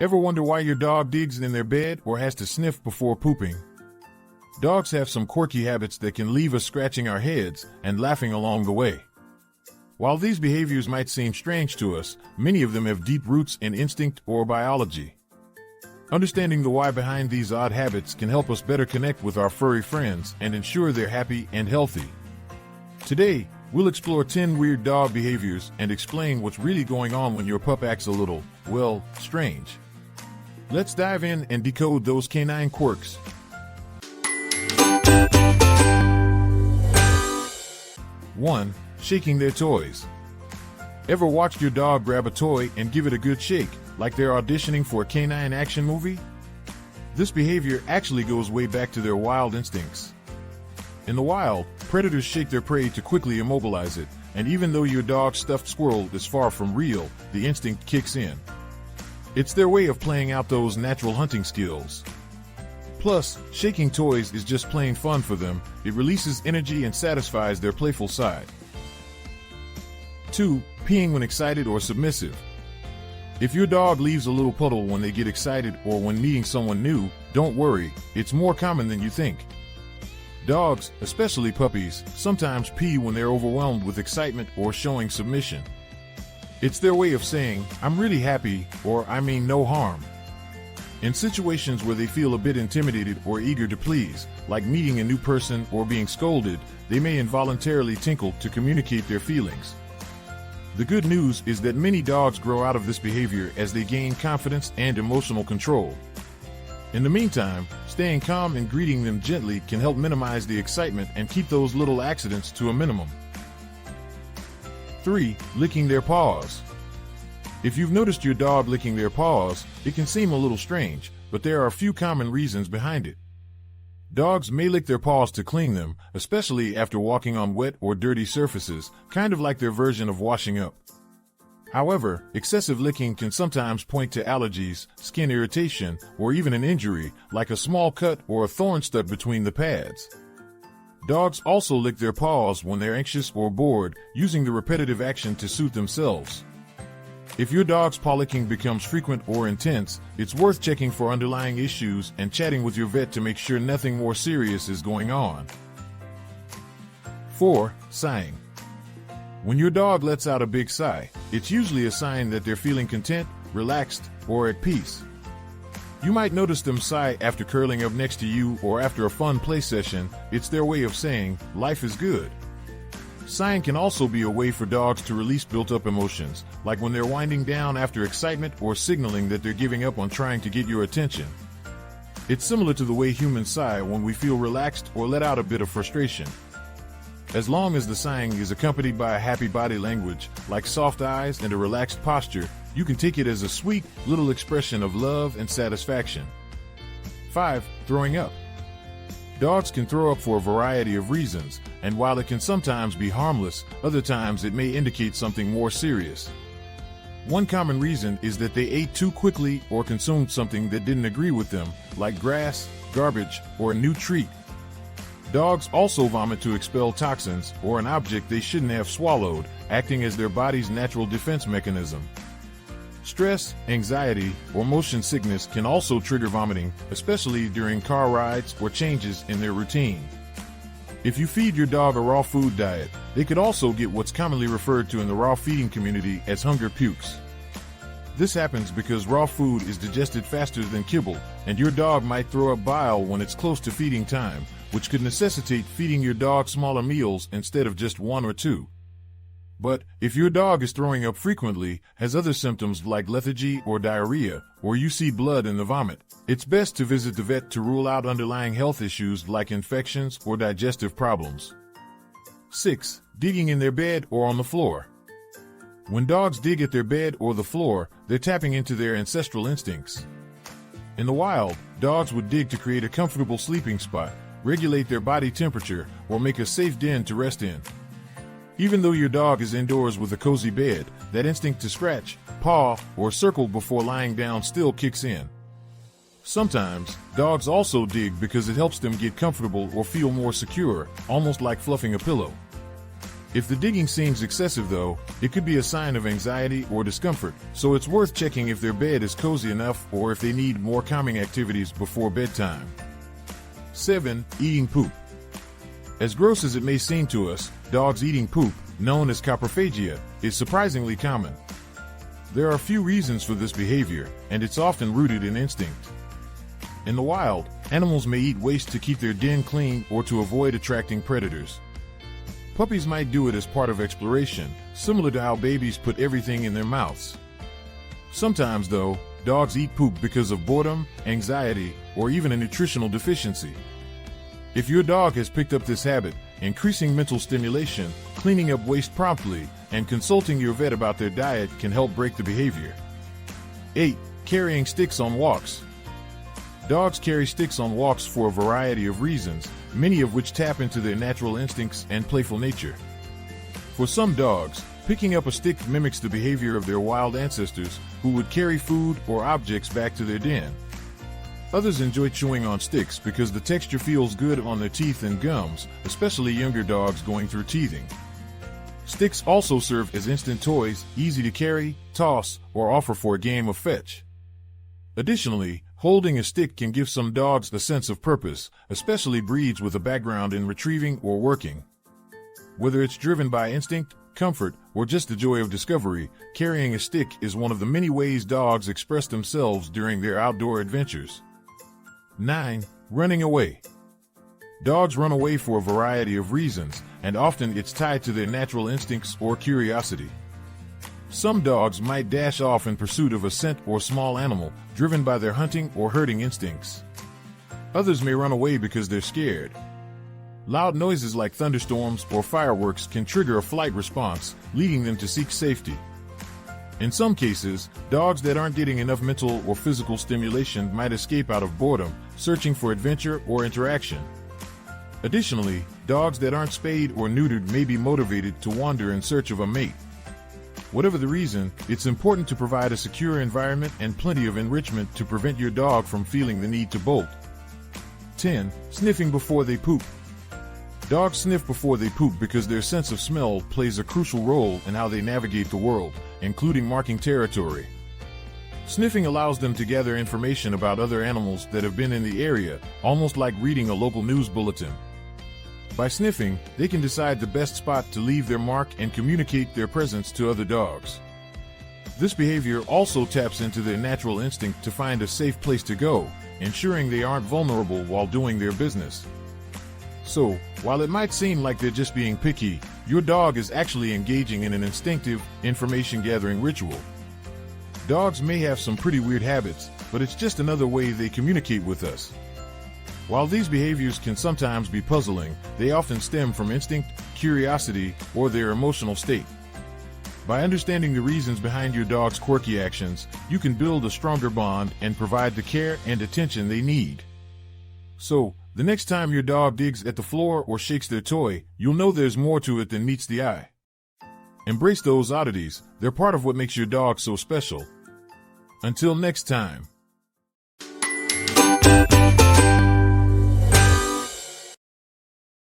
Ever wonder why your dog digs in their bed or has to sniff before pooping? Dogs have some quirky habits that can leave us scratching our heads and laughing along the way. While these behaviors might seem strange to us, many of them have deep roots in instinct or biology. Understanding the why behind these odd habits can help us better connect with our furry friends and ensure they're happy and healthy. Today, we'll explore 10 weird dog behaviors and explain what's really going on when your pup acts a little, well, strange. Let's dive in and decode those canine quirks. One, shaking their toys. Ever watched your dog grab a toy and give it a good shake, like they're auditioning for a canine action movie? This behavior actually goes way back to their wild instincts. In the wild, predators shake their prey to quickly immobilize it, and even though your dog's stuffed squirrel is far from real, the instinct kicks in. It's their way of playing out those natural hunting skills. Plus, shaking toys is just plain fun for them. It releases energy and satisfies their playful side. 2. Peeing when excited or submissive. If your dog leaves a little puddle when they get excited or when meeting someone new, don't worry, it's more common than you think. Dogs, especially puppies, sometimes pee when they're overwhelmed with excitement or showing submission. It's their way of saying, "I'm really happy," or "I mean no harm." In situations where they feel a bit intimidated or eager to please, like meeting a new person or being scolded, they may involuntarily tinkle to communicate their feelings. The good news is that many dogs grow out of this behavior as they gain confidence and emotional control. In the meantime, staying calm and greeting them gently can help minimize the excitement and keep those little accidents to a minimum. 3. Licking their paws. If you've noticed your dog licking their paws, it can seem a little strange, but there are a few common reasons behind it. Dogs may lick their paws to clean them, especially after walking on wet or dirty surfaces, kind of like their version of washing up. However, excessive licking can sometimes point to allergies, skin irritation, or even an injury, like a small cut or a thorn stuck between the pads. Dogs also lick their paws when they're anxious or bored, using the repetitive action to soothe themselves. If your dog's paw licking becomes frequent or intense, it's worth checking for underlying issues and chatting with your vet to make sure nothing more serious is going on. 4. Sighing. When your dog lets out a big sigh, it's usually a sign that they're feeling content, relaxed, or at peace. You might notice them sigh after curling up next to you or after a fun play session. It's their way of saying, "Life is good." Sighing can also be a way for dogs to release built-up emotions, like when they're winding down after excitement or signaling that they're giving up on trying to get your attention. It's similar to the way humans sigh when we feel relaxed or let out a bit of frustration. As long as the sighing is accompanied by a happy body language, like soft eyes and a relaxed posture, you can take it as a sweet, little expression of love and satisfaction. 5. Throwing up. Dogs can throw up for a variety of reasons, and while it can sometimes be harmless, other times it may indicate something more serious. One common reason is that they ate too quickly or consumed something that didn't agree with them, like grass, garbage, or a new treat. Dogs also vomit to expel toxins or an object they shouldn't have swallowed, acting as their body's natural defense mechanism. Stress, anxiety, or motion sickness can also trigger vomiting, especially during car rides or changes in their routine. If you feed your dog a raw food diet, they could also get what's commonly referred to in the raw feeding community as hunger pukes. This happens because raw food is digested faster than kibble, and your dog might throw up bile when it's close to feeding time, which could necessitate feeding your dog smaller meals instead of just one or two. But if your dog is throwing up frequently, has other symptoms like lethargy or diarrhea, or you see blood in the vomit, it's best to visit the vet to rule out underlying health issues like infections or digestive problems. 6. Digging in their bed or on the floor. When dogs dig at their bed or the floor, they're tapping into their ancestral instincts. In the wild, dogs would dig to create a comfortable sleeping spot, regulate their body temperature, or make a safe den to rest in. Even though your dog is indoors with a cozy bed, that instinct to scratch, paw, or circle before lying down still kicks in. Sometimes, dogs also dig because it helps them get comfortable or feel more secure, almost like fluffing a pillow. If the digging seems excessive though, it could be a sign of anxiety or discomfort, so it's worth checking if their bed is cozy enough or if they need more calming activities before bedtime. 7. Eating poop. As gross as it may seem to us, dogs eating poop, known as coprophagia, is surprisingly common. There are a few reasons for this behavior, and it's often rooted in instinct. In the wild, animals may eat waste to keep their den clean or to avoid attracting predators. Puppies might do it as part of exploration, similar to how babies put everything in their mouths. Sometimes, though, dogs eat poop because of boredom, anxiety, or even a nutritional deficiency. If your dog has picked up this habit, increasing mental stimulation, cleaning up waste promptly, and consulting your vet about their diet can help break the behavior. 8. Carrying sticks on walks. Dogs carry sticks on walks for a variety of reasons, many of which tap into their natural instincts and playful nature. For some dogs, picking up a stick mimics the behavior of their wild ancestors, who would carry food or objects back to their den. Others enjoy chewing on sticks because the texture feels good on their teeth and gums, especially younger dogs going through teething. Sticks also serve as instant toys, easy to carry, toss, or offer for a game of fetch. Additionally, holding a stick can give some dogs a sense of purpose, especially breeds with a background in retrieving or working. Whether it's driven by instinct, comfort, or just the joy of discovery, carrying a stick is one of the many ways dogs express themselves during their outdoor adventures. 9. Running away. Dogs run away for a variety of reasons, and often it's tied to their natural instincts or curiosity. Some dogs might dash off in pursuit of a scent or small animal, driven by their hunting or herding instincts. Others may run away because they're scared. Loud noises like thunderstorms or fireworks can trigger a flight response, leading them to seek safety. In some cases, dogs that aren't getting enough mental or physical stimulation might escape out of boredom, searching for adventure or interaction. Additionally, dogs that aren't spayed or neutered may be motivated to wander in search of a mate. Whatever the reason, it's important to provide a secure environment and plenty of enrichment to prevent your dog from feeling the need to bolt. 10. Sniffing before they poop. Dogs sniff before they poop because their sense of smell plays a crucial role in how they navigate the world, including marking territory. Sniffing allows them to gather information about other animals that have been in the area, almost like reading a local news bulletin. By sniffing, they can decide the best spot to leave their mark and communicate their presence to other dogs. This behavior also taps into their natural instinct to find a safe place to go, ensuring they aren't vulnerable while doing their business. So, while it might seem like they're just being picky, your dog is actually engaging in an instinctive, information-gathering ritual. Dogs may have some pretty weird habits, but it's just another way they communicate with us. While these behaviors can sometimes be puzzling, they often stem from instinct, curiosity, or their emotional state. By understanding the reasons behind your dog's quirky actions, you can build a stronger bond and provide the care and attention they need. So, the next time your dog digs at the floor or shakes their toy, you'll know there's more to it than meets the eye. Embrace those oddities, they're part of what makes your dog so special. Until next time.